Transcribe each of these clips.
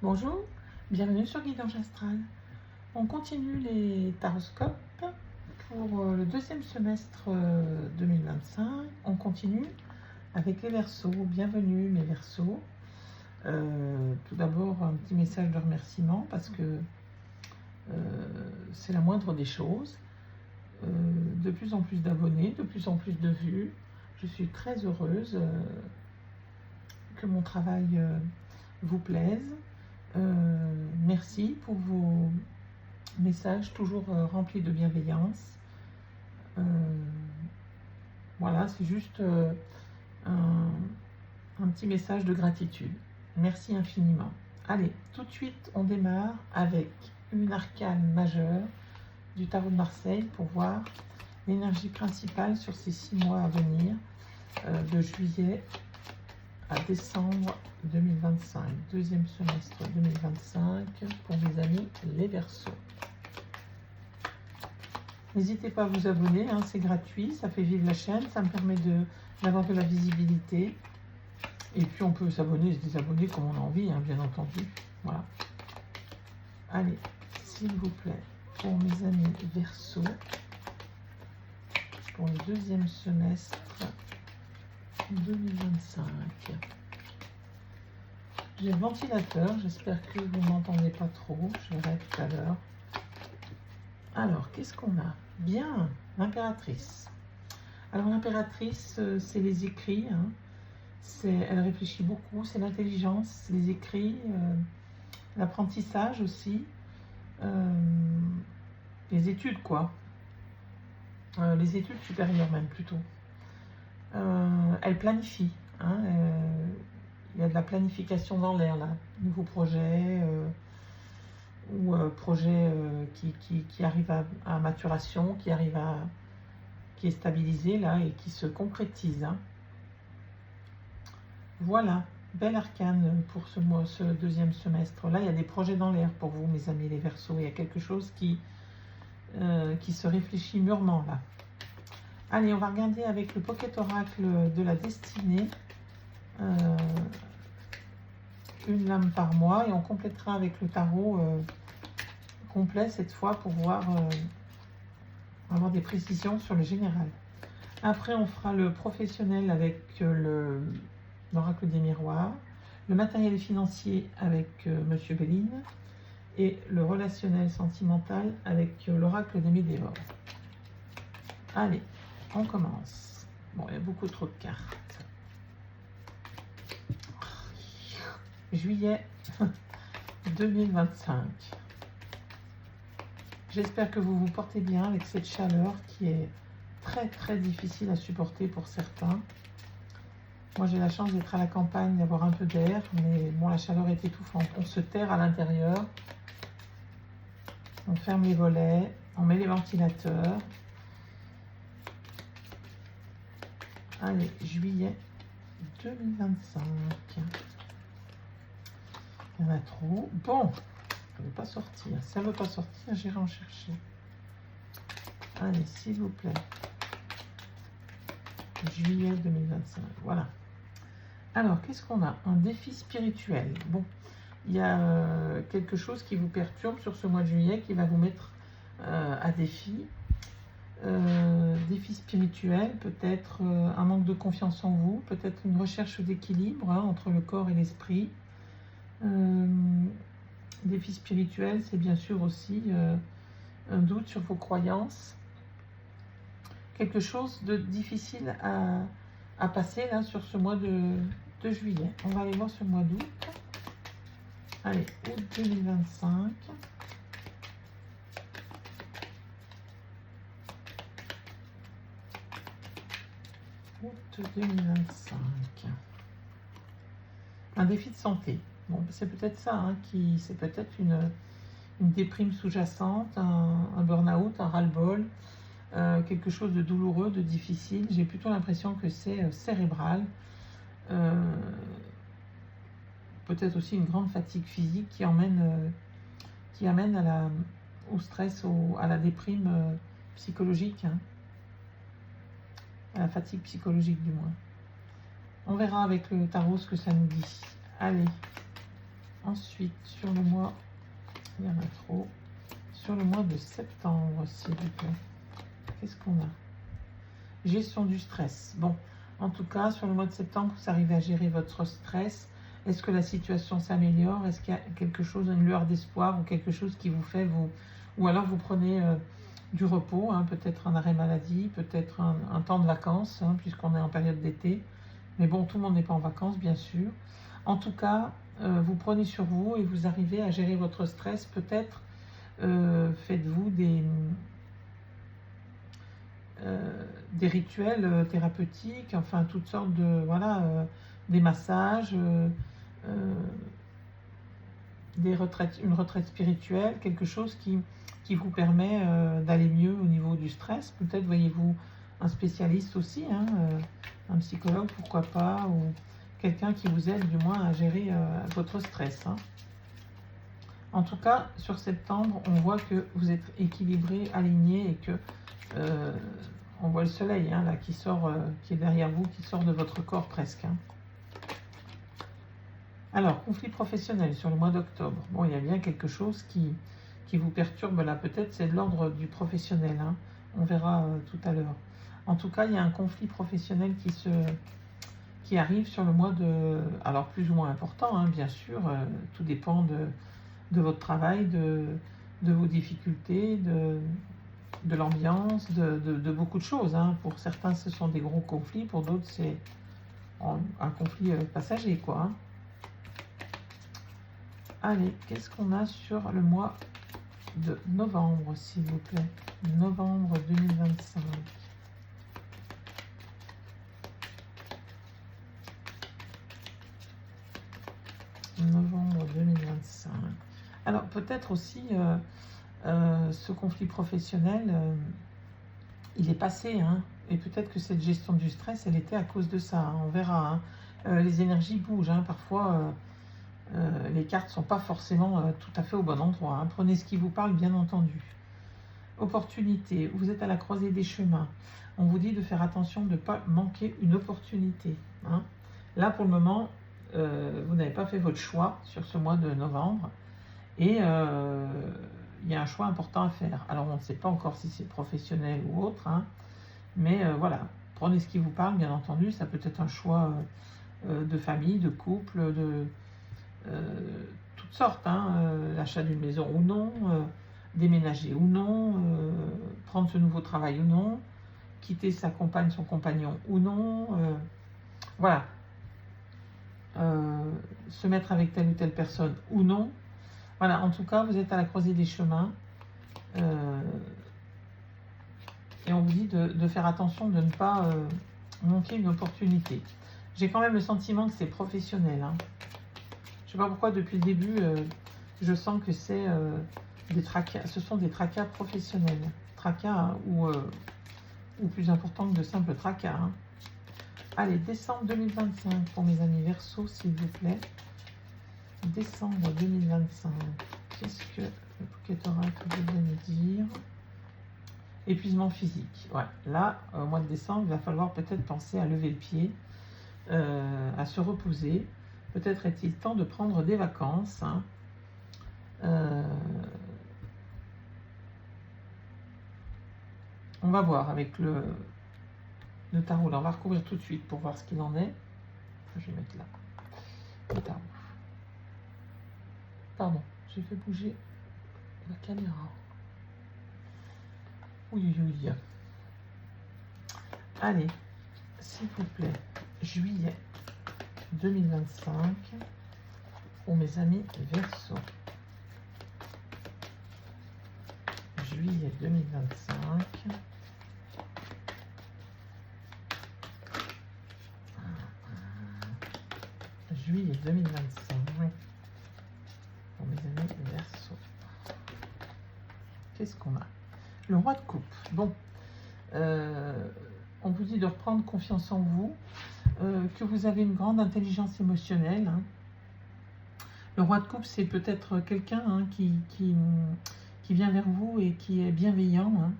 Bonjour, bienvenue sur Guidage Astral. On continue les taroscopes pour le deuxième semestre 2025. On continue avec les Verseaux. Bienvenue mes Verseaux. Tout d'abord un petit message de remerciement parce que c'est la moindre des choses. De plus en plus d'abonnés, de plus en plus de vues. Je suis très heureuse que mon travail vous plaise. Merci pour vos messages toujours remplis de bienveillance. Voilà, c'est juste un petit message de gratitude. Merci infiniment. Allez, tout de suite, on démarre avec une arcane majeure du tarot de Marseille pour voir l'énergie principale sur ces 6 mois à venir, de juillet à décembre 2025, deuxième semestre 2025 pour mes amis les Verseaux. N'hésitez pas à vous abonner, hein, c'est gratuit, ça fait vivre la chaîne, ça me permet d'avoir de la visibilité. Et puis on peut s'abonner et se désabonner comme on a envie, hein, bien entendu. Voilà. Allez, s'il vous plaît, pour mes amis Verseaux, pour le deuxième semestre 2025. J'ai le ventilateur, j'espère que vous ne m'entendez pas trop, je verrai tout à l'heure. Alors, qu'est-ce qu'on a? Bien, l'impératrice. Alors, l'impératrice, c'est les écrits, hein. Elle réfléchit beaucoup, c'est l'intelligence, les écrits, l'apprentissage aussi, les études, quoi. Les études supérieures, même, plutôt. Elle planifie, hein, il y a de la planification dans l'air, là. Nouveaux projets, ou projet qui arrive à maturation, qui est stabilisé là et qui se concrétise. Hein. Voilà, belle arcane pour ce deuxième semestre. Là, il y a des projets dans l'air pour vous, mes amis les Verseaux. Il y a quelque chose qui se réfléchit mûrement là. Allez, on va regarder avec le Pocket Oracle de la destinée. Une lame par mois et on complétera avec le tarot complet cette fois pour voir avoir des précisions sur le général. Après on fera le professionnel avec l'oracle des miroirs, le matériel et financier avec Monsieur Béline et le relationnel sentimental avec l'oracle des météores. Allez, on commence. Bon, il y a beaucoup trop de cartes. Juillet 2025. J'espère que vous vous portez bien avec cette chaleur qui est très très difficile à supporter pour certains. Moi j'ai la chance d'être à la campagne, d'avoir un peu d'air, mais bon, la chaleur est étouffante. On se terre à l'intérieur, on ferme les volets, on met les ventilateurs. Allez, juillet 2025. Il y en a trop. Bon, ça ne veut pas sortir. Ça ne veut pas sortir, j'irai en chercher. Allez, s'il vous plaît. Juillet 2025. Voilà. Alors, qu'est-ce qu'on a? Un défi spirituel. Bon, il y a quelque chose qui vous perturbe sur ce mois de juillet qui va vous mettre à défi. Défi spirituel, peut-être un manque de confiance en vous, peut-être une recherche d'équilibre hein, entre le corps et l'esprit. Défi spirituel, c'est bien sûr aussi un doute sur vos croyances. Quelque chose de difficile à passer là sur ce mois de juillet. On va aller voir ce mois d'août. Allez, août 2025. Août 2025. Un défi de santé. Bon, c'est peut-être ça, hein, c'est peut-être une déprime sous-jacente, un burn-out, un ras-le-bol, quelque chose de douloureux, de difficile. J'ai plutôt l'impression que c'est cérébral. Peut-être aussi une grande fatigue physique qui amène au stress, à la déprime psychologique, hein, à la fatigue psychologique du moins. On verra avec le tarot ce que ça nous dit. Allez. Ensuite, sur le mois, il y en a trop, sur le mois de septembre, s'il vous plaît, qu'est-ce qu'on a? Gestion du stress. Bon, en tout cas, sur le mois de septembre, vous arrivez à gérer votre stress. Est-ce que la situation s'améliore? Est-ce qu'il y a quelque chose, une lueur d'espoir ou quelque chose qui vous fait vous... Ou alors vous prenez du repos, hein, peut-être un arrêt maladie, peut-être un temps de vacances, hein, puisqu'on est en période d'été. Mais bon, tout le monde n'est pas en vacances, bien sûr. En tout cas, vous prenez sur vous et vous arrivez à gérer votre stress. Peut-être faites-vous des rituels thérapeutiques, enfin toutes sortes de... Voilà, des massages, une retraite spirituelle, quelque chose qui vous permet d'aller mieux au niveau du stress. Peut-être voyez-vous un spécialiste aussi, hein, un psychologue, pourquoi pas, ou quelqu'un qui vous aide du moins à gérer votre stress. Hein. En tout cas, sur septembre, on voit que vous êtes équilibré, aligné et que on voit le soleil hein, là, qui sort, qui est derrière vous, qui sort de votre corps presque. Hein. Alors, conflit professionnel sur le mois d'octobre. Bon, il y a bien quelque chose qui vous perturbe là. Peut-être c'est de l'ordre du professionnel. Hein. On verra tout à l'heure. En tout cas, il y a un conflit professionnel qui arrive sur le mois de... Alors, plus ou moins important, hein, bien sûr. Tout dépend de votre travail, de vos difficultés, de l'ambiance, de beaucoup de choses. Hein. Pour certains, ce sont des gros conflits. Pour d'autres, c'est un conflit passager, quoi. Hein. Allez, qu'est-ce qu'on a sur le mois de novembre, s'il vous plaît? Novembre 2025. Novembre 2025. Alors, peut-être aussi, ce conflit professionnel, il est passé, hein, et peut-être que cette gestion du stress, elle était à cause de ça. Hein, on verra. Hein. Les énergies bougent, hein, parfois... les cartes ne sont pas forcément tout à fait au bon endroit. Hein. Prenez ce qui vous parle, bien entendu. Opportunité, vous êtes à la croisée des chemins. On vous dit de faire attention de ne pas manquer une opportunité. Hein. Là, pour le moment, vous n'avez pas fait votre choix sur ce mois de novembre. Et il y a un choix important à faire. Alors, on ne sait pas encore si c'est professionnel ou autre. Hein, mais voilà, prenez ce qui vous parle, bien entendu. Ça peut être un choix de famille, de couple, de... toutes sortes, hein, l'achat d'une maison ou non, déménager ou non, prendre ce nouveau travail ou non, quitter sa compagne, son compagnon ou non, voilà, se mettre avec telle ou telle personne ou non. Voilà, en tout cas, vous êtes à la croisée des chemins et on vous dit de faire attention de ne pas manquer une opportunité. J'ai quand même le sentiment que c'est professionnel, hein. Je ne sais pas pourquoi, depuis le début, je sens que c'est des tracas. Ce sont des tracas professionnels. Tracas, hein, ou plus important que de simples tracas. Hein. Allez, décembre 2025 pour mes amis Verseau, s'il vous plaît. Décembre 2025. Qu'est-ce que le Bouquet Oracle veut nous dire? Épuisement physique. Ouais. Là, au mois de décembre, il va falloir peut-être penser à lever le pied, à se reposer. Peut-être est-il temps de prendre des vacances. Hein. On va voir avec le tarot. Là, on va recouvrir tout de suite pour voir ce qu'il en est. Je vais mettre là. Le tarot. Pardon, j'ai fait bouger la caméra. Oui, oui, oui. Allez, s'il vous plaît, juillet 2025 pour mes amis Verseau. Juillet 2025. Juillet 2025 pour mes amis Verseau. Qu'est-ce qu'on a? Le roi de coupe. Bon, on vous dit de reprendre confiance en vous. Que vous avez une grande intelligence émotionnelle. Hein. Le roi de coupe, c'est peut-être quelqu'un hein, qui vient vers vous et qui est bienveillant,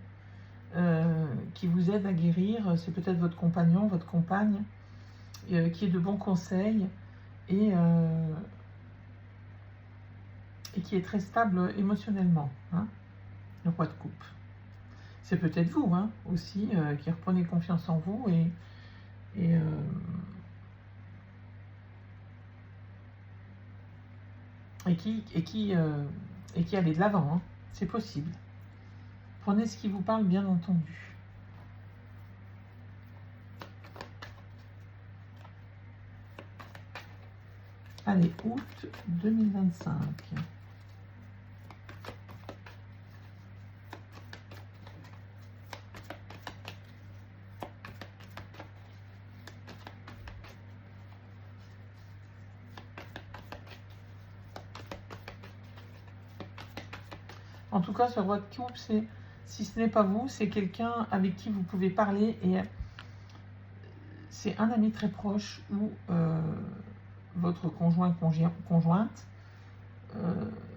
hein, qui vous aide à guérir. C'est peut-être votre compagnon, votre compagne, qui est de bons conseils et et qui est très stable émotionnellement, hein, le roi de coupe. C'est peut-être vous, hein, aussi, qui reprenez confiance en vous et, qui allez de l'avant, hein. C'est possible. Prenez ce qui vous parle, bien entendu. Allez, août 2025. En tout cas, ce roi de coupe, si ce n'est pas vous, c'est quelqu'un avec qui vous pouvez parler et c'est un ami très proche ou votre conjointe.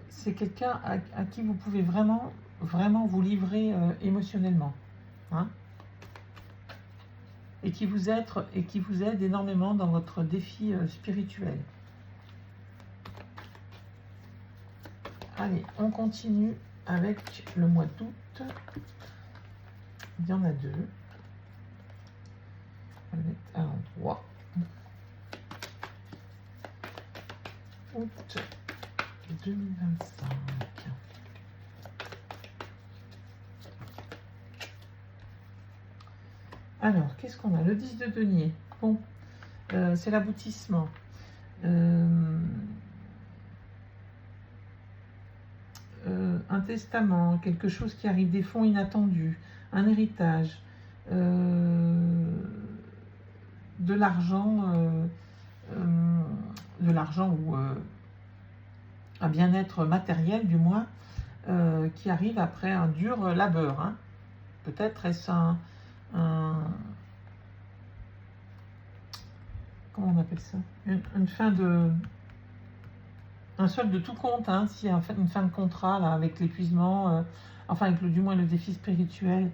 C'est quelqu'un à qui vous pouvez vraiment vous livrer émotionnellement, hein, et qui vous aide énormément dans votre défi spirituel. Allez, on continue avec le mois d'août. Il y en a deux. On va le mettre à l'endroit. Août 2025. Alors, qu'est-ce qu'on a? Le 10 de denier. Bon, c'est l'aboutissement. Un testament, quelque chose qui arrive, des fonds inattendus, un héritage, de l'argent ou un bien-être matériel du moins, qui arrive après un dur labeur, hein. Peut-être est-ce comment on appelle ça, une fin de... un solde de tout compte, hein, s'il y a une fin de contrat là, avec l'épuisement, enfin avec du moins le défi spirituel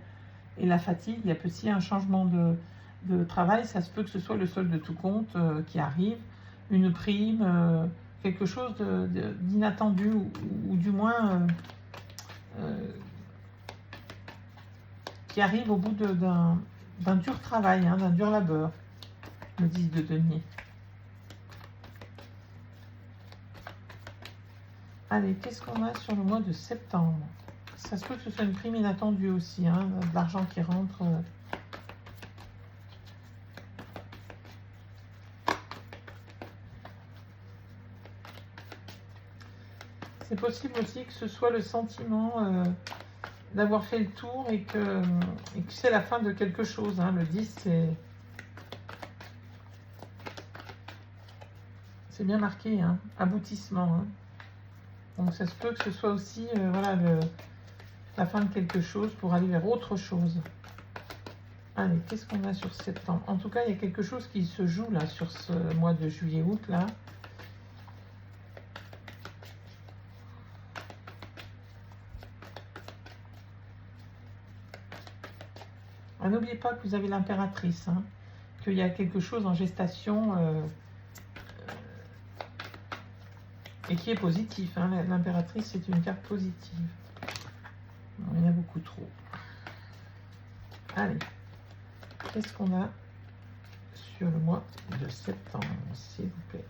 et la fatigue, il y a peut-être un changement de travail, ça se peut que ce soit le solde de tout compte qui arrive, une prime, quelque chose d'inattendu ou du moins qui arrive au bout d'un dur travail, hein, d'un dur labeur, le 10 de denier. Allez, qu'est-ce qu'on a sur le mois de septembre? Ça se peut que ce soit une prime inattendue aussi, hein, de l'argent qui rentre. C'est possible aussi que ce soit le sentiment d'avoir fait le tour et que c'est la fin de quelque chose, hein. Le 10, c'est bien marqué, hein, aboutissement, hein. Donc ça se peut que ce soit aussi voilà, la fin de quelque chose pour aller vers autre chose. Allez, qu'est-ce qu'on a sur septembre? En tout cas, il y a quelque chose qui se joue là sur ce mois de juillet-août là. N'oubliez pas que vous avez l'impératrice, hein, qu'il y a quelque chose en gestation et qui est positif, hein. L'impératrice, c'est une carte positive. Bon, il y en a beaucoup trop. Allez, qu'est-ce qu'on a sur le mois de septembre, s'il vous plaît?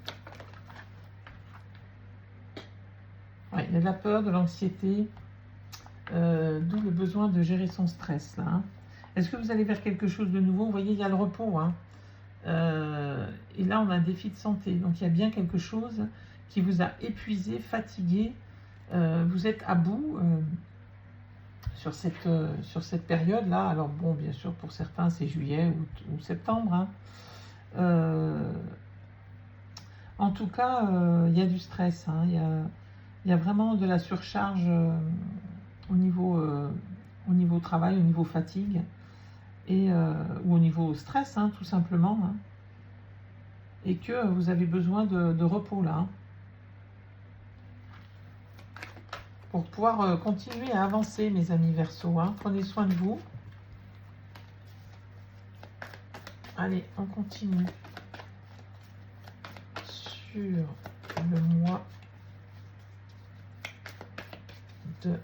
Ouais, il y a de la peur, de l'anxiété, d'où le besoin de gérer son stress, là, hein. Est-ce que vous allez vers quelque chose de nouveau? Vous voyez, il y a le repos, hein. Et là, on a un défi de santé. Donc, il y a bien quelque chose qui vous a épuisé, fatigué. Vous êtes à bout sur cette période-là. Alors, bon, bien sûr, pour certains, c'est juillet ou septembre, hein. En tout cas, il y a du stress, hein. Il y a vraiment de la surcharge au niveau travail, au niveau fatigue. Ou au niveau stress, hein, tout simplement, hein, et que vous avez besoin de repos là, hein, pour pouvoir continuer à avancer, mes amis Verseau, hein. Prenez soin de vous. Allez, on continue sur le mois de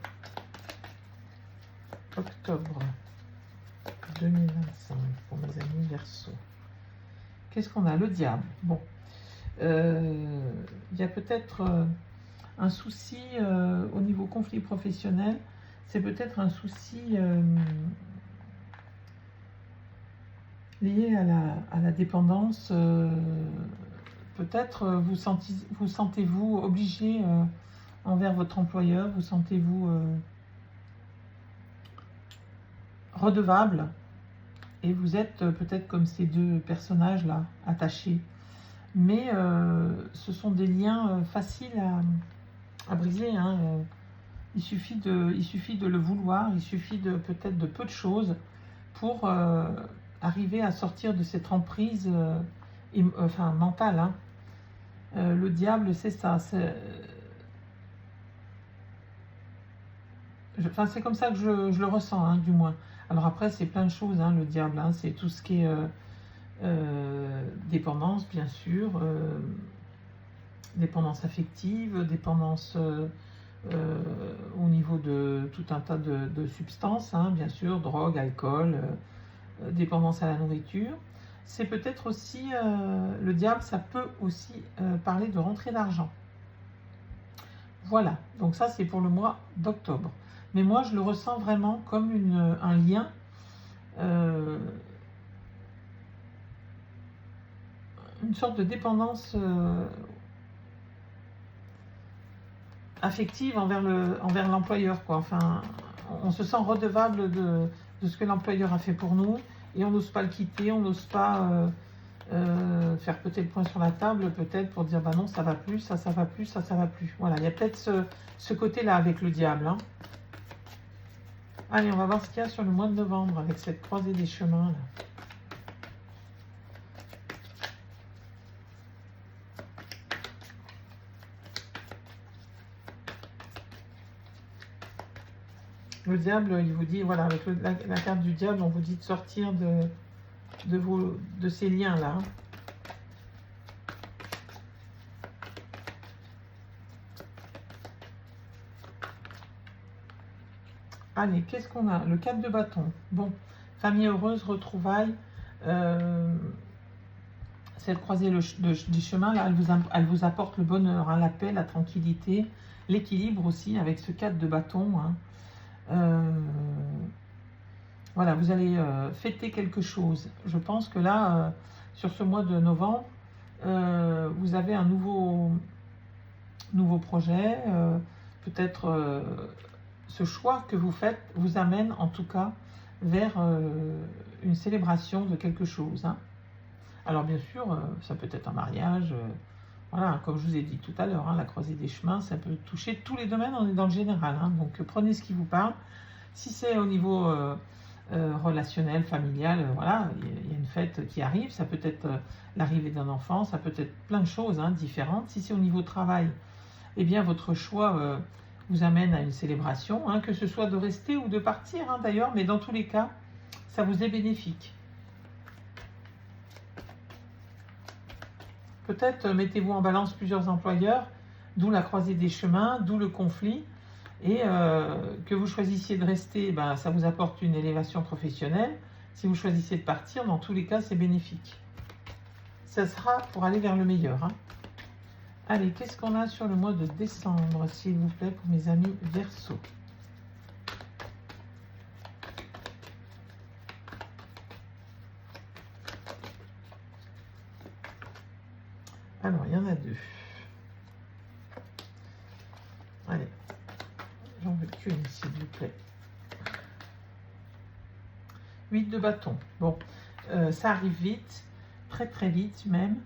octobre 2025 pour mes amis Verseau. Qu'est-ce qu'on a? Le diable. Bon, il y a peut-être un souci au niveau conflit professionnel. C'est peut-être un souci lié à la dépendance. Peut-être vous sentez-vous obligé envers votre employeur, vous sentez-vous redevable, et vous êtes peut-être comme ces deux personnages-là, attachés. Mais ce sont des liens faciles à briser. Hein. Il suffit de le vouloir, il suffit peut-être de peu de choses pour arriver à sortir de cette emprise mentale. Hein. Le diable, c'est ça. C'est comme ça que je le ressens, hein, du moins. Alors après, c'est plein de choses, hein, le diable. Hein, c'est tout ce qui est dépendance, bien sûr, dépendance affective, dépendance au niveau de tout un tas de substances, hein, bien sûr, drogue, alcool, dépendance à la nourriture. C'est peut-être aussi, le diable, ça peut aussi parler de rentrée d'argent. Voilà, donc ça c'est pour le mois d'octobre. Mais moi je le ressens vraiment comme un lien une sorte de dépendance affective envers l'employeur, quoi. Enfin, on se sent redevable de ce que l'employeur a fait pour nous, et on n'ose pas le quitter, on n'ose pas faire peut-être le point sur la table, peut-être pour dire bah non, ça va plus, ça va plus, ça va plus. Voilà, il y a peut-être ce côté-là avec le diable. Hein. Allez, on va voir ce qu'il y a sur le mois de novembre avec cette croisée des chemins là. Le diable, il vous dit, voilà, avec la carte du diable, on vous dit de sortir de ces liens-là. Allez, qu'est-ce qu'on a? Le 4 de bâton. Bon, famille heureuse, retrouvailles. Cette croisée des chemins, là, elle vous apporte le bonheur, hein, la paix, la tranquillité, l'équilibre aussi, avec ce 4 de bâton. Hein. Voilà, vous allez fêter quelque chose. Je pense que là, sur ce mois de novembre, vous avez un nouveau projet. Peut-être ce choix que vous faites vous amène en tout cas vers une célébration de quelque chose. Hein. Alors bien sûr, ça peut être un mariage. Voilà, comme je vous ai dit tout à l'heure, hein, la croisée des chemins, ça peut toucher tous les domaines, on est dans le général. Hein, donc prenez ce qui vous parle. Si c'est au niveau relationnel, familial, voilà, il y a une fête qui arrive, ça peut être l'arrivée d'un enfant, ça peut être plein de choses hein, différentes. Si c'est au niveau travail, eh bien votre choix vous amène à une célébration, hein, que ce soit de rester ou de partir hein, d'ailleurs, mais dans tous les cas, ça vous est bénéfique. Peut-être mettez-vous en balance plusieurs employeurs, d'où la croisée des chemins, d'où le conflit, et que vous choisissiez de rester, ben, ça vous apporte une élévation professionnelle. Si vous choisissez de partir, dans tous les cas, c'est bénéfique. Ça sera pour aller vers le meilleur. Hein. Allez, qu'est-ce qu'on a sur le mois de décembre, s'il vous plaît, pour mes amis Verseau? Alors, il y en a deux. Allez, j'en veux qu'une, s'il vous plaît. 8 de bâton. Bon, ça arrive vite, très très vite même.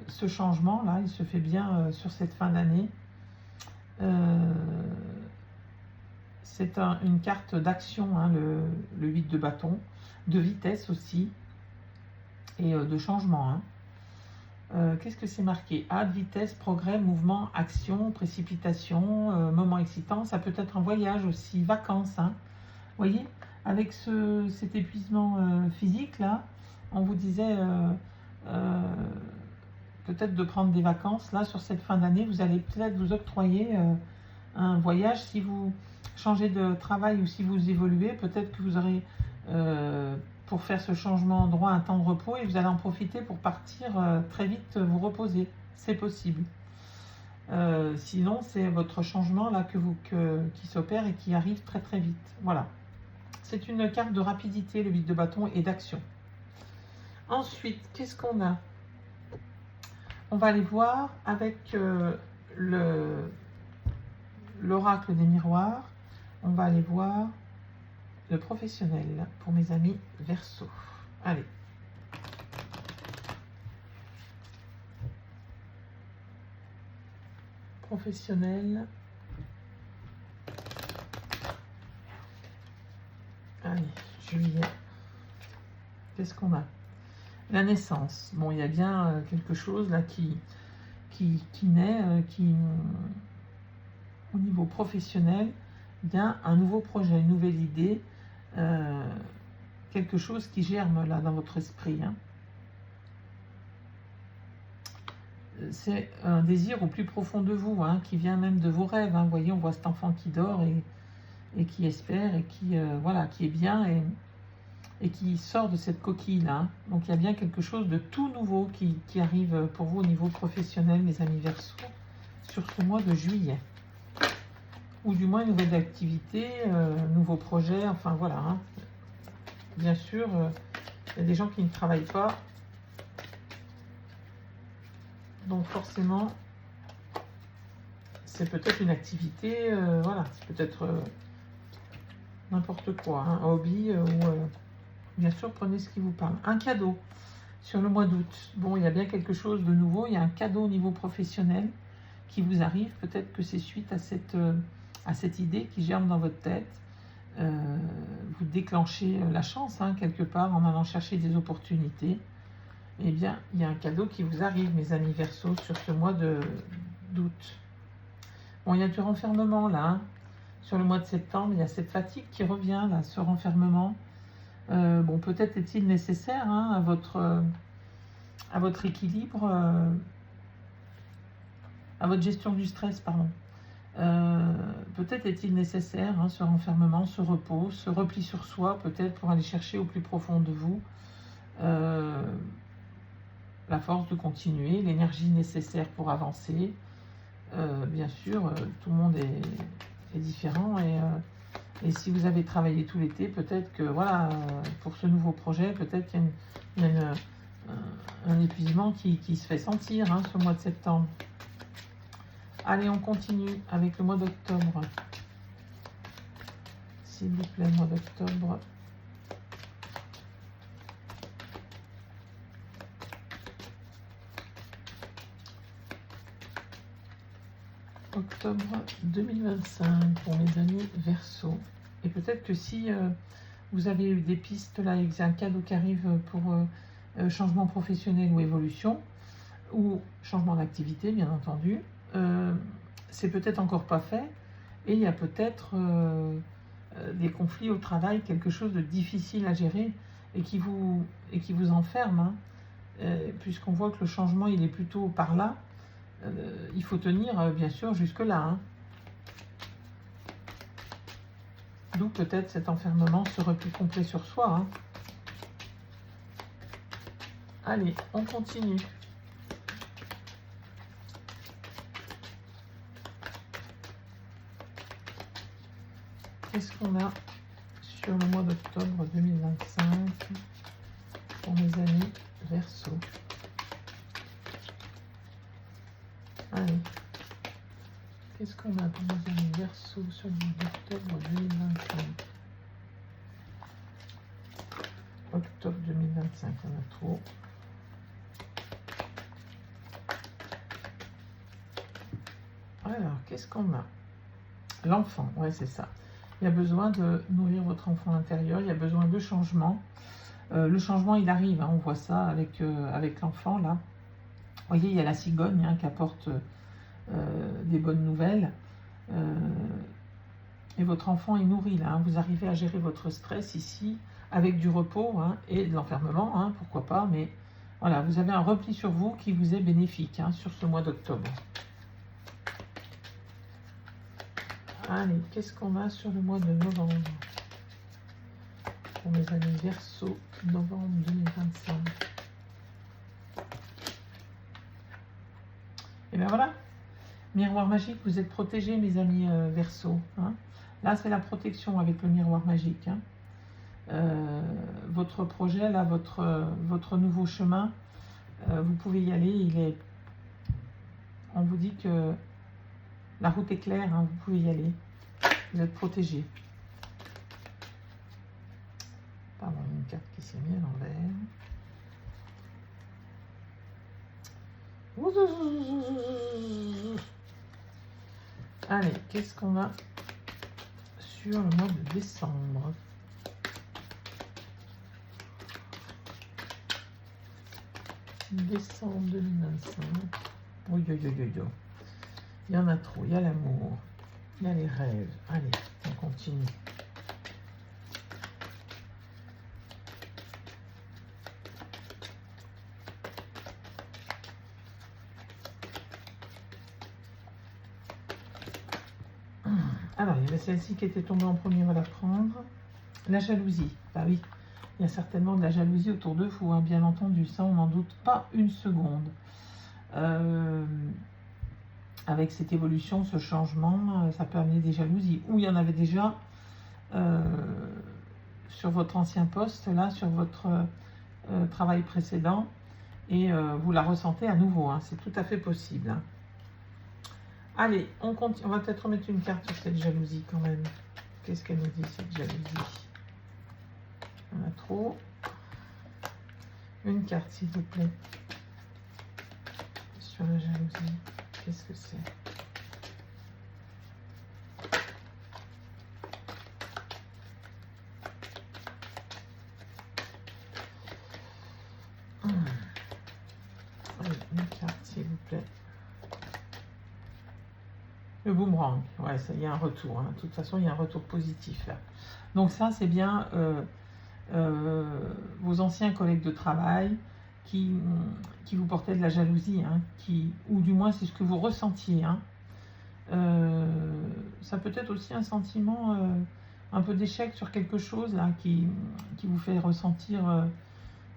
Ce changement-là, il se fait bien sur cette fin d'année. C'est une carte d'action, hein, le 8 de bâton, de vitesse aussi, et de changement. Hein. Qu'est-ce que c'est marqué? Hâte, vitesse, progrès, mouvement, action, précipitation, moment excitant. Ça peut être un voyage aussi, vacances. Hein. Vous voyez, avec cet épuisement physique là, on vous disait peut-être de prendre des vacances. Là, sur cette fin d'année, vous allez peut-être vous octroyer un voyage. Si vous changez de travail ou si vous évoluez, peut-être que vous aurez, pour faire ce changement, droit à un temps de repos et vous allez en profiter pour partir très vite vous reposer. C'est possible. Sinon, c'est votre changement là qui s'opère et qui arrive très très vite. Voilà. C'est une carte de rapidité, le 8 de bâton, et d'action. Ensuite, qu'est-ce qu'on a? On va aller voir avec l'oracle des miroirs. On va aller voir le professionnel pour mes amis Verseau. Allez. Professionnel. Allez, juillet. Qu'est-ce qu'on a? La naissance. Bon, il y a bien quelque chose là qui naît, au niveau professionnel, bien un nouveau projet, une nouvelle idée, quelque chose qui germe là dans votre esprit. Hein. C'est un désir au plus profond de vous, hein, qui vient même de vos rêves. Hein. Vous voyez, on voit cet enfant qui dort et qui espère et qui, voilà, qui est bien et qui sort de cette coquille-là. Hein. Donc il y a bien quelque chose de tout nouveau qui arrive pour vous au niveau professionnel, mes amis Verseaux, sur ce mois de juillet. Ou du moins une nouvelle activité, nouveau projet, enfin voilà. Hein. Bien sûr, il y a des gens qui ne travaillent pas. Donc forcément, c'est peut-être une activité, voilà, c'est peut-être n'importe quoi, hein, un hobby, bien sûr, prenez ce qui vous parle. Un cadeau sur le mois d'août. Bon, il y a bien quelque chose de nouveau, il y a un cadeau au niveau professionnel qui vous arrive, peut-être que c'est suite à cette idée qui germe dans votre tête. Vous déclenchez la chance, hein, quelque part, en allant chercher des opportunités. Eh bien, il y a un cadeau qui vous arrive, mes amis Verseaux, sur ce mois d'août. Bon, il y a du renfermement, là. Hein. Sur le mois de septembre, il y a cette fatigue qui revient, là, ce renfermement. Bon, peut-être est-il nécessaire, hein, à votre équilibre, à votre gestion du stress, pardon. Peut-être est-il nécessaire, hein, ce renfermement, ce repos, ce repli sur soi, peut-être pour aller chercher au plus profond de vous la force de continuer, l'énergie nécessaire pour avancer. Bien sûr, tout le monde est différent et si vous avez travaillé tout l'été, peut-être que voilà, pour ce nouveau projet, peut-être qu'il y a un épuisement qui se fait sentir, hein, ce mois de septembre. Allez, on continue avec le mois d'octobre. S'il vous plaît, mois d'octobre. Octobre 2025 pour mes amis Verseau. Et peut-être que si vous avez eu des pistes là et que c'est un cadeau qui arrive pour changement professionnel ou évolution, ou changement d'activité bien entendu, c'est peut-être encore pas fait et il y a peut-être des conflits au travail, quelque chose de difficile à gérer et qui vous enferme, hein, puisqu'on voit que le changement il est plutôt par là. Il faut tenir, bien sûr, jusque-là. Hein. D'où peut-être cet enfermement, ce repli complet sur soi. Hein. Allez, on continue. Qu'est-ce qu'on a sur le mois d'octobre 2025 pour mes amis Verseau? Allez, qu'est-ce qu'on a pour mes amis Verseau sur le mois d'octobre 2025? Octobre 2025, on a trop. Alors, qu'est-ce qu'on a? L'enfant, ouais, c'est ça. Il y a besoin de nourrir votre enfant intérieur, il y a besoin de changement. Le changement, il arrive, hein, on voit ça avec l'enfant, là. Vous voyez, il y a la cigogne, hein, qui apporte des bonnes nouvelles. Et votre enfant est nourri, là. Hein. Vous arrivez à gérer votre stress ici, avec du repos, hein, et de l'enfermement, hein, pourquoi pas. Mais voilà, vous avez un repli sur vous qui vous est bénéfique, hein, sur ce mois d'octobre. Allez, qu'est-ce qu'on a sur le mois de novembre? Pour mes amis Verseau, novembre 2025. Et bien voilà, miroir magique, vous êtes protégés, mes amis Verseau. Hein. Là, c'est la protection avec le miroir magique. Hein. Votre projet, là, votre nouveau chemin, vous pouvez y aller. On vous dit que la route est claire, hein, vous pouvez y aller. Vous êtes protégés. Pardon, une carte qui s'est mise à l'envers. Allez, qu'est-ce qu'on a sur le mois de décembre? Décembre 2025. Oui, il y en a trop. Il y a l'amour, il y a les rêves. Allez, on continue. Alors, il y avait celle-ci qui était tombée en premier, on va la prendre. La jalousie. Bah oui, il y a certainement de la jalousie autour de vous, hein, bien entendu. Ça, on n'en doute pas une seconde. Avec cette évolution, ce changement, ça peut amener des jalousies. Ou il y en avait déjà sur votre ancien poste, là, sur votre travail précédent. Et vous la ressentez à nouveau. Hein, c'est tout à fait possible. Hein. Allez, on continue. On va peut-être remettre une carte sur cette jalousie quand même. Qu'est-ce qu'elle nous dit, cette jalousie? On a trop. Une carte, s'il vous plaît. Sur la jalousie. Qu'est-ce que c'est? Allez, une carte, s'il vous plaît. Le boomerang, ouais, ça, il y a un retour. Hein. De toute façon, il y a un retour positif là. Donc ça, c'est bien vos anciens collègues de travail qui vous portaient de la jalousie, hein, ou du moins c'est ce que vous ressentiez. Hein. Ça peut être aussi un sentiment un peu d'échec sur quelque chose là, qui vous fait ressentir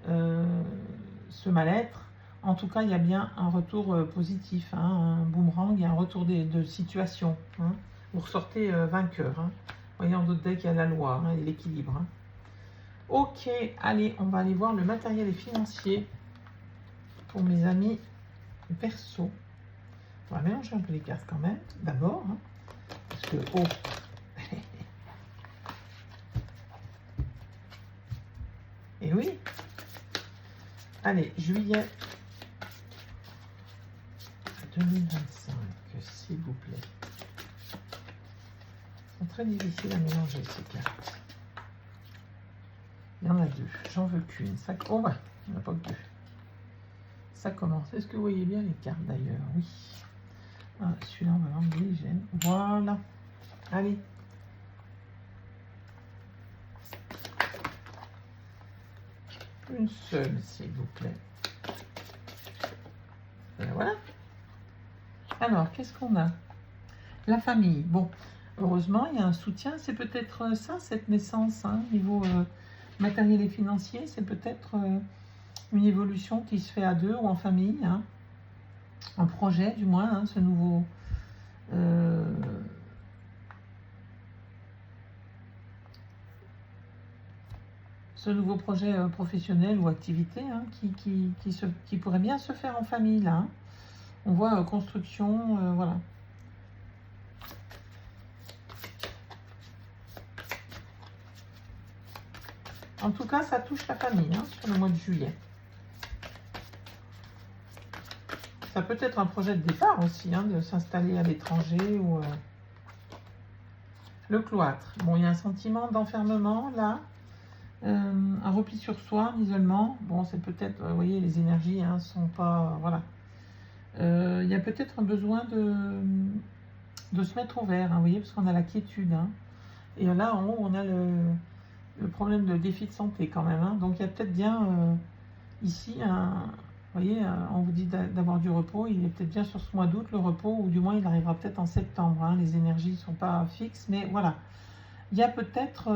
ce mal-être. En tout cas, il y a bien un retour positif, hein, un boomerang, il y a un retour de situation. Hein. Vous ressortez vainqueur. Hein. Voyez, en d'autres decks, il y a la loi hein, et l'équilibre. Hein. Ok, allez, on va aller voir le matériel et financier pour mes amis perso. On va mélanger un peu les cartes quand même, d'abord. Hein, parce que, oh et oui. Allez, juillet 2025, s'il vous plaît. Ils sont très difficiles à mélanger ces cartes. Il y en a deux, j'en veux qu'une. Ça... Oh ouais, il n'y en a pas que deux. Ça commence. Est-ce que vous voyez bien les cartes d'ailleurs? Oui. Ah, celui-là, on va l'enlever, j'aime. Voilà. Allez. Une seule, s'il vous plaît. Et voilà. Alors, qu'est-ce qu'on a? La famille. Bon, heureusement, il y a un soutien. C'est peut-être ça, cette naissance, hein, niveau matériel et financier. C'est peut-être une évolution qui se fait à deux ou en famille. Hein. Un projet, du moins, hein, ce nouveau... ce nouveau projet professionnel ou activité hein, qui pourrait bien se faire en famille, là. Hein. On voit construction, voilà. En tout cas, ça touche la famille hein, sur le mois de juillet. Ça peut être un projet de départ aussi, hein, de s'installer à l'étranger ou... Le cloître. Bon, il y a un sentiment d'enfermement, là. Un repli sur soi, un isolement. Bon, c'est peut-être, vous voyez, les énergies hein, sont pas... Voilà. Il y a peut-être un besoin de se mettre au vert, hein, vous voyez, parce qu'on a la quiétude. Hein. Et là, en haut, on a le problème de défi de santé quand même. Hein. Donc, il y a peut-être bien ici Vous voyez, on vous dit d'avoir du repos, il est peut-être bien sur ce mois d'août, le repos, ou du moins il arrivera peut-être en septembre. Hein. Les énergies ne sont pas fixes, mais voilà. Il y a peut-être,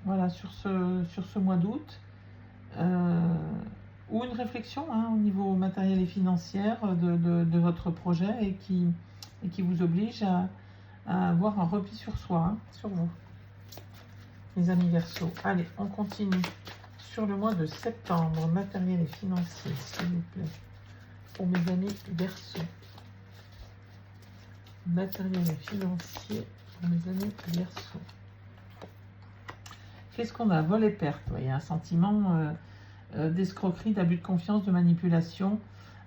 voilà, sur ce mois d'août, ou une réflexion hein, au niveau matériel et financier de votre projet et qui vous oblige à avoir un repli sur soi, hein, sur vous, les amis Verseaux. Allez, on continue. Sur le mois de septembre, matériel et financier, s'il vous plaît, pour mes amis Verseaux. Matériel et financier pour mes amis Verseaux. Qu'est-ce qu'on a? Vol et perte. Il y a un sentiment d'escroquerie, d'abus de confiance, de manipulation.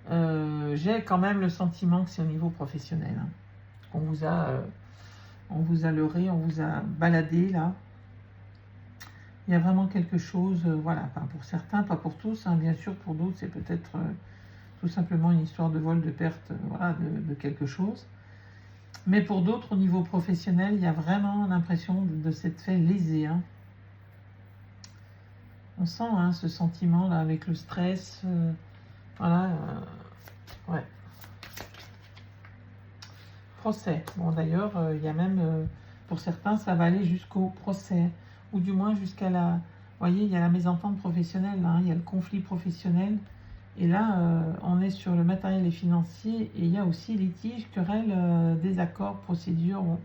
J'ai quand même le sentiment que c'est au niveau professionnel. Hein. On vous a leurré, on vous a baladé là. Il y a vraiment quelque chose, voilà, enfin, pour certains, pas pour tous, hein, bien sûr, pour d'autres, c'est peut-être tout simplement une histoire de vol, de perte, voilà, de quelque chose. Mais pour d'autres, au niveau professionnel, il y a vraiment l'impression de s'être fait léser. Hein. On sent hein, ce sentiment-là avec le stress, voilà, ouais. Procès. Bon, d'ailleurs, il y a même, pour certains, ça va aller jusqu'au procès. Ou du moins jusqu'à la... Vous voyez, il y a la mésentente professionnelle, hein, il y a le conflit professionnel. Et là, on est sur le matériel et financier. Et il y a aussi litige, querelle, désaccord, procédure. Bon.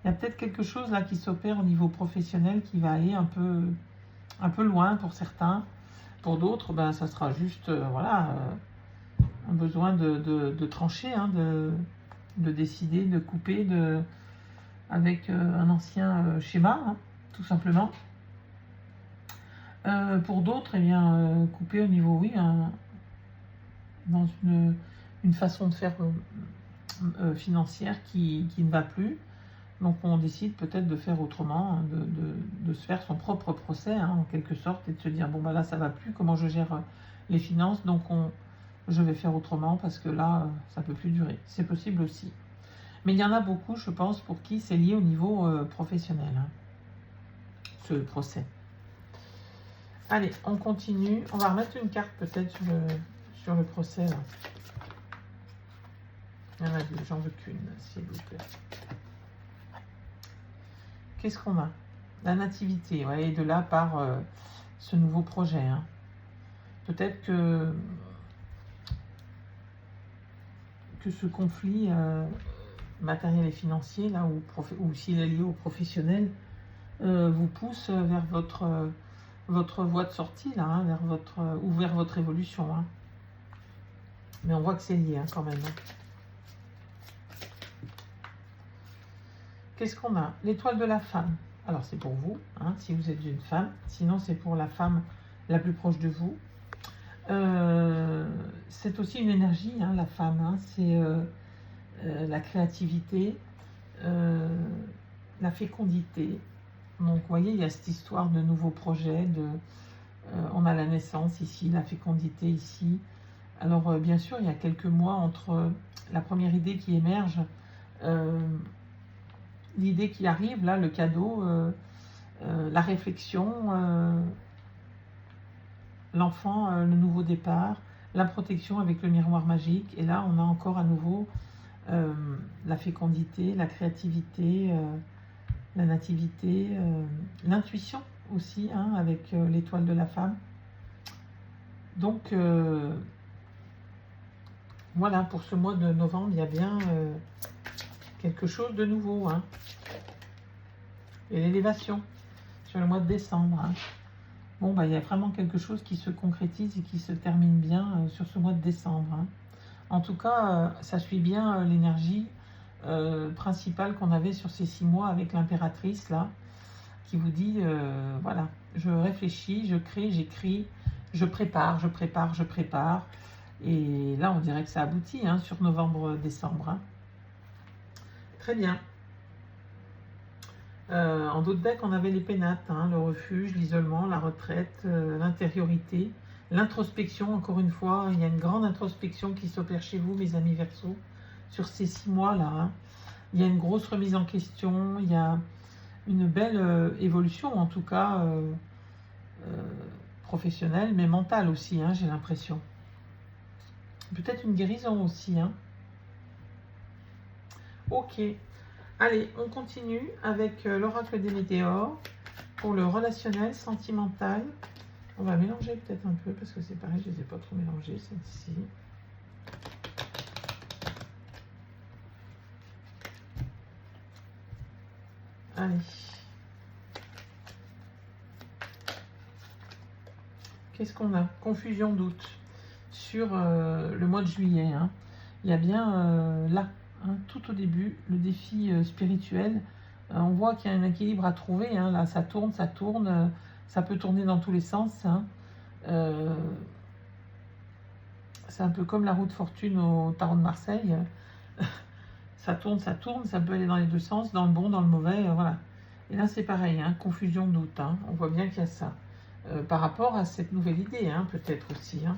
Il y a peut-être quelque chose là qui s'opère au niveau professionnel qui va aller un peu loin pour certains. Pour d'autres, ben, ça sera juste, voilà, un besoin de trancher, hein, de décider, de couper avec un ancien schéma, hein, tout simplement. Pour d'autres, eh bien, couper au niveau, oui, dans une façon de faire financière qui ne va plus. Donc on décide peut-être de faire autrement, hein, de se faire son propre procès, hein, en quelque sorte, et de se dire, bon bah là ça va plus, comment je gère les finances, donc je vais faire autrement parce que là, ça peut plus durer. C'est possible aussi. Mais il y en a beaucoup, je pense, pour qui c'est lié au niveau professionnel, hein, ce procès. Allez, on continue. On va remettre une carte peut-être sur le procès. Là. Il y en a deux, j'en veux qu'une, s'il vous plaît. Qu'est-ce qu'on a? La nativité, ouais, et de là par ce nouveau projet. Hein. Peut-être que ce conflit matériel et financier, là, ou s'il est lié au professionnel, vous pousse vers votre voie de sortie, là, hein, vers votre évolution. Hein. Mais on voit que c'est lié hein, quand même. Hein. Qu'est-ce qu'on a? L'étoile de la femme. Alors c'est pour vous, hein, si vous êtes une femme. Sinon c'est pour la femme la plus proche de vous. C'est aussi une énergie, hein, la femme. Hein, c'est la créativité, la fécondité. Donc vous voyez, il y a cette histoire de nouveaux projets. On a la naissance ici, la fécondité ici. Alors bien sûr, il y a quelques mois entre la première idée qui émerge, l'idée qui arrive, là, le cadeau, la réflexion, l'enfant, le nouveau départ, la protection avec le miroir magique. Et là, on a encore à nouveau la fécondité, la créativité, la nativité, l'intuition aussi, hein, avec l'étoile de la femme. Donc, voilà, pour ce mois de novembre, il y a bien quelque chose de nouveau. Hein. Et l'élévation sur le mois de décembre. Hein. Bon, bah, il y a vraiment quelque chose qui se concrétise et qui se termine bien sur ce mois de décembre. Hein. En tout cas, ça suit bien l'énergie principale qu'on avait sur ces 6 mois avec l'impératrice, là, qui vous dit, voilà, je réfléchis, je crée, j'écris, je prépare. Et là, on dirait que ça aboutit hein, sur novembre-décembre. Hein. Très bien. En d'autres decks, on avait les pénates, hein, le refuge, l'isolement, la retraite, l'intériorité, l'introspection. Encore une fois, il y a une grande introspection qui s'opère chez vous, mes amis Verseaux, sur ces 6 mois-là. Hein. Il y a une grosse remise en question, il y a une belle évolution, en tout cas professionnelle, mais mentale aussi, hein, j'ai l'impression. Peut-être une guérison aussi, hein. Ok. Allez, on continue avec l'oracle des météores pour le relationnel, sentimental. On va mélanger peut-être un peu parce que c'est pareil, je ne les ai pas trop mélangés, celle-ci. Allez. Qu'est-ce qu'on a? Confusion, doute sur le mois de juillet. Hein. Il y a bien là, hein, tout au début, le défi spirituel. On voit qu'il y a un équilibre à trouver. Hein. Là, ça tourne, ça peut tourner dans tous les sens. Hein. C'est un peu comme la roue de fortune au tarot de Marseille. Ça tourne, ça peut aller dans les deux sens, dans le bon, dans le mauvais, voilà. Et là, c'est pareil, hein, confusion, doute. Hein. On voit bien qu'il y a ça. Par rapport à cette nouvelle idée, hein, peut-être aussi. Hein.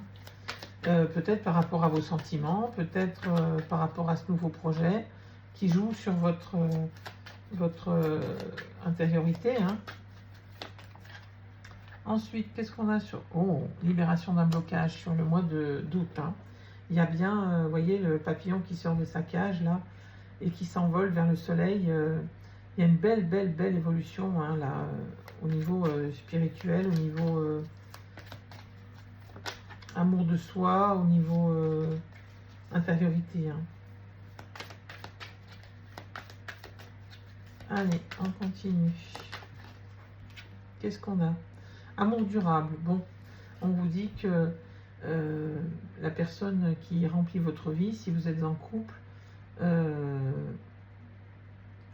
Peut-être par rapport à vos sentiments, peut-être par rapport à ce nouveau projet qui joue sur votre intériorité. Hein. Ensuite, qu'est-ce qu'on a sur... Oh, libération d'un blocage sur le mois d'août. Hein. Il y a bien, vous voyez, le papillon qui sort de sa cage, là, et qui s'envole vers le soleil. Il y a une belle évolution, hein, là, au niveau spirituel, au niveau amour de soi, au niveau intériorité. Hein. Allez, on continue. Qu'est-ce qu'on a? Amour durable. Bon, on vous dit que la personne qui remplit votre vie, si vous êtes en couple,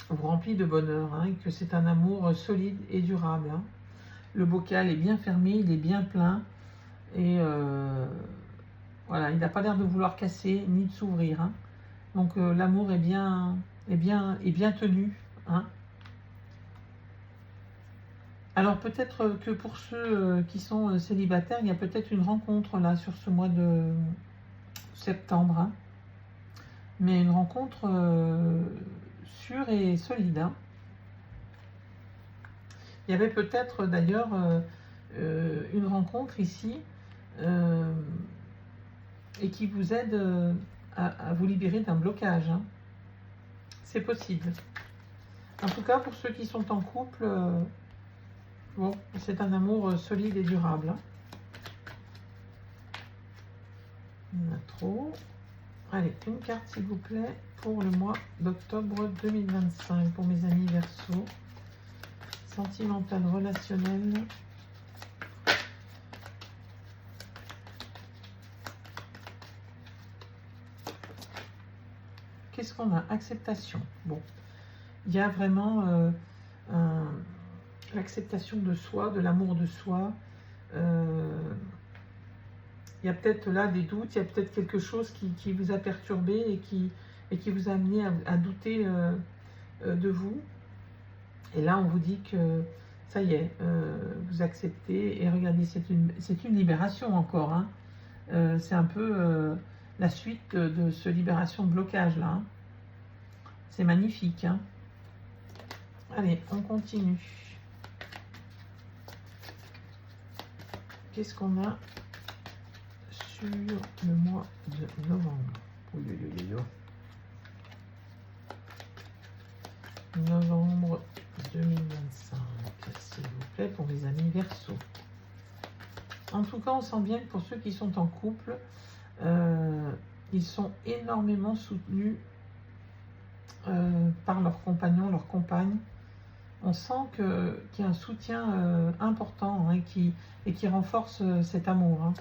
vous remplit de bonheur, hein, et que c'est un amour solide et durable. Hein. Le bocal est bien fermé, il est bien plein, et voilà, il n'a pas l'air de vouloir casser ni de s'ouvrir. Hein. Donc l'amour est bien tenu. Hein. Alors peut-être que pour ceux qui sont célibataires, il y a peut-être une rencontre là sur ce mois de septembre. Hein. Mais une rencontre sûre et solide. Hein. Il y avait peut-être d'ailleurs une rencontre ici et qui vous aide à vous libérer d'un blocage. Hein. C'est possible. En tout cas, pour ceux qui sont en couple, bon, c'est un amour solide et durable. Hein. Il y en a trop. Allez, une carte s'il vous plaît pour le mois d'octobre 2025 pour mes amis Verseau. Sentimental, relationnel. Qu'est-ce qu'on a? Acceptation. Bon, il y a vraiment l'acceptation de soi, de l'amour de soi. Il y a peut-être là des doutes, il y a peut-être quelque chose qui vous a perturbé et qui vous a amené à douter de vous. Et là, on vous dit que ça y est, vous acceptez. Et regardez, c'est une libération encore. Hein. C'est un peu la suite de ce libération de blocage là. Hein. C'est magnifique. Hein. Allez, on continue. Qu'est-ce qu'on a sur le mois de novembre? Novembre 2025, s'il vous plaît, pour mes amis Verseau. En tout cas, on sent bien que pour ceux qui sont en couple, ils sont énormément soutenus par leurs compagnons, leurs compagnes. On sent qu'il y a un soutien important, hein, et qui renforce cet amour. Hein.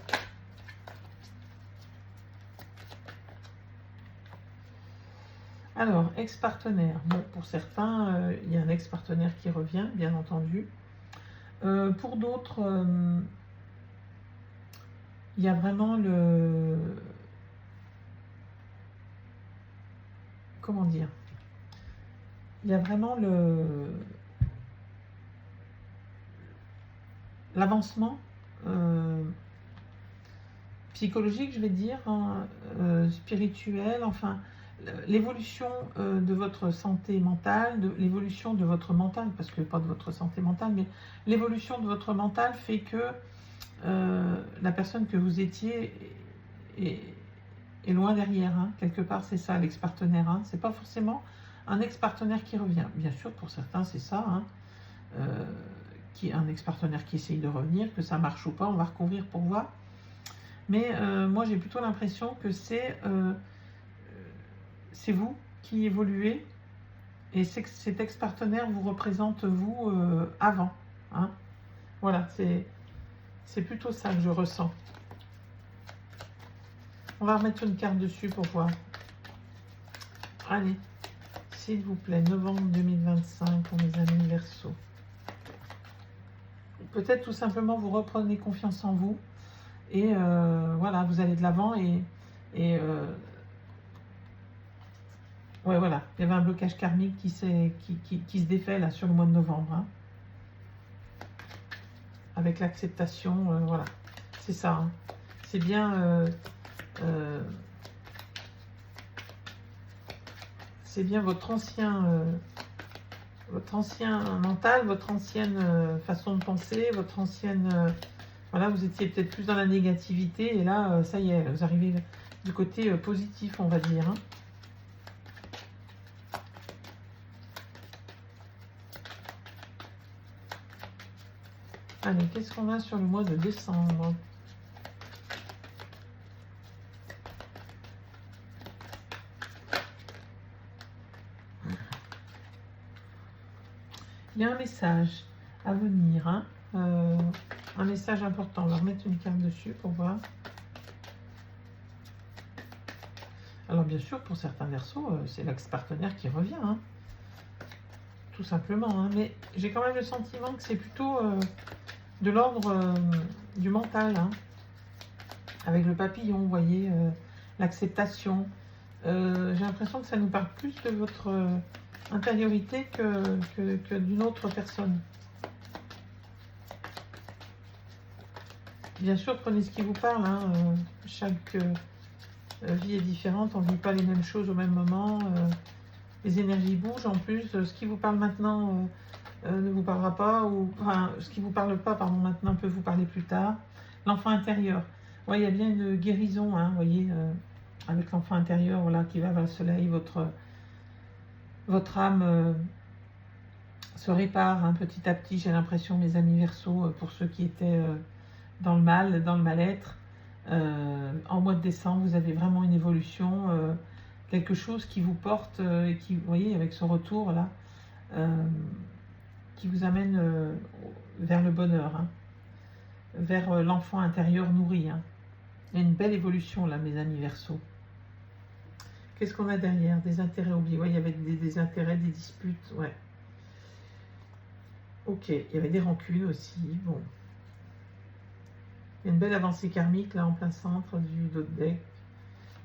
Alors, ex-partenaire. Bon, pour certains, il y a un ex-partenaire qui revient, bien entendu. Pour d'autres, il y a vraiment le... Comment dire? Il y a vraiment l'avancement psychologique, je vais dire, hein, spirituel, enfin... l'évolution de votre santé mentale, l'évolution de votre mental, parce que pas de votre santé mentale, mais l'évolution de votre mental fait que la personne que vous étiez est loin derrière. Hein. Quelque part, c'est ça l'ex-partenaire. Hein. C'est pas forcément un ex-partenaire qui revient. Bien sûr, pour certains, c'est ça. Hein. Un ex-partenaire qui essaye de revenir, que ça marche ou pas, on va recouvrir pour voir. Mais moi, j'ai plutôt l'impression que c'est vous qui évoluez et cet ex-partenaire vous représente vous avant. Hein. Voilà, c'est plutôt ça que je ressens. On va remettre une carte dessus pour voir. Allez, s'il vous plaît, novembre 2025 pour mes amis Verseau. Peut-être tout simplement vous reprenez confiance en vous et voilà, vous allez de l'avant et ouais, voilà, il y avait un blocage karmique qui se défait là sur le mois de novembre. Hein. Avec l'acceptation, voilà, c'est ça. Hein. C'est bien, c'est bien votre ancien mental, votre ancienne façon de penser, votre ancienne, voilà, vous étiez peut-être plus dans la négativité et là, ça y est, vous arrivez du côté positif, on va dire. Hein. Allez, qu'est-ce qu'on a sur le mois de décembre? Il y a un message à venir, hein, un message important. On va remettre une carte dessus pour voir. Alors bien sûr, pour certains Verseaux, c'est l'ex-partenaire qui revient, hein, tout simplement. Hein, mais j'ai quand même le sentiment que c'est plutôt de l'ordre du mental, hein, avec le papillon, vous voyez, l'acceptation. J'ai l'impression que ça nous parle plus de votre intériorité que d'une autre personne. Bien sûr, prenez ce qui vous parle. Hein, chaque vie est différente, on ne vit pas les mêmes choses au même moment. Les énergies bougent en plus. Ce qui vous parle maintenant ne vous parlera pas, ou enfin, ce qui ne vous parle pas, pardon, maintenant peut vous parler plus tard. L'enfant intérieur. Ouais, il y a bien une guérison, hein, vous voyez, avec l'enfant intérieur, voilà, qui va vers le soleil, votre âme se répare hein, petit à petit, j'ai l'impression, mes amis Verseaux, pour ceux qui étaient dans le mal, dans le mal-être. En mois de décembre, vous avez vraiment une évolution, quelque chose qui vous porte, et qui, vous voyez, avec ce retour là, qui vous amène vers le bonheur, hein, vers l'enfant intérieur nourri. Hein. Il y a une belle évolution là, mes amis Verseaux. Qu'est-ce qu'on a derrière? Des intérêts oubliés. Ouais, il y avait des intérêts, des disputes. Ouais. Ok, il y avait des rancunes aussi. Bon. Il y a une belle avancée karmique là en plein centre du dos de deck.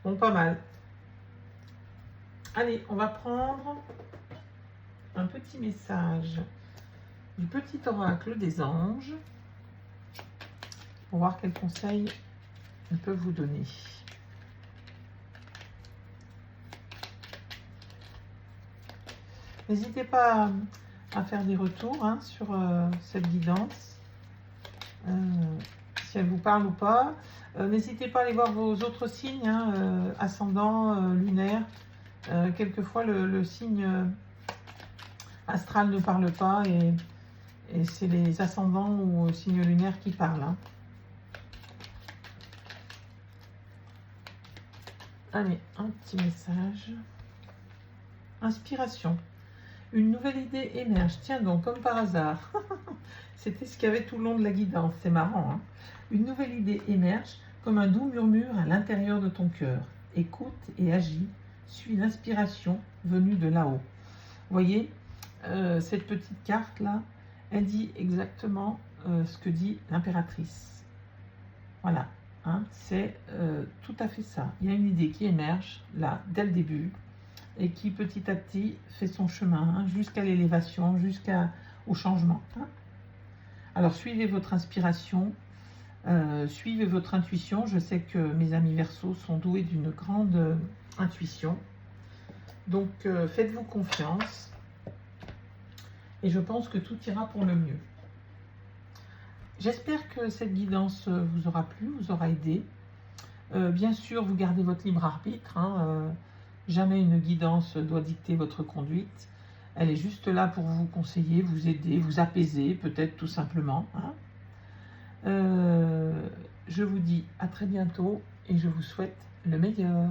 Bon, pas mal. Allez, on va prendre un petit message du petit oracle des anges pour voir quels conseils ils peuvent vous donner. N'hésitez pas à faire des retours hein, sur cette guidance, si elle vous parle ou pas. N'hésitez pas à aller voir vos autres signes, hein, ascendant, lunaire. Quelquefois, le signe astral ne parle pas et c'est les ascendants ou signes lunaires qui parlent. Hein. Allez, un petit message. Inspiration. Une nouvelle idée émerge. Tiens donc, comme par hasard. C'était ce qu'il y avait tout le long de la guidance. C'est marrant. Hein. Une nouvelle idée émerge comme un doux murmure à l'intérieur de ton cœur. Écoute et agis. Suis l'inspiration venue de là-haut. Vous voyez, cette petite carte-là, elle dit exactement ce que dit l'impératrice. Voilà. Hein, c'est tout à fait ça. Il y a une idée qui émerge là, dès le début, et qui petit à petit fait son chemin hein, jusqu'à l'élévation, jusqu'au changement. Hein. Alors suivez votre inspiration, suivez votre intuition. Je sais que mes amis Verseaux sont doués d'une grande intuition. Donc faites-vous confiance et je pense que tout ira pour le mieux. J'espère que cette guidance vous aura plu, vous aura aidé. Bien sûr, vous gardez votre libre arbitre, hein, jamais une guidance doit dicter votre conduite. Elle est juste là pour vous conseiller, vous aider, vous apaiser, peut-être tout simplement, hein. Je vous dis à très bientôt et je vous souhaite le meilleur.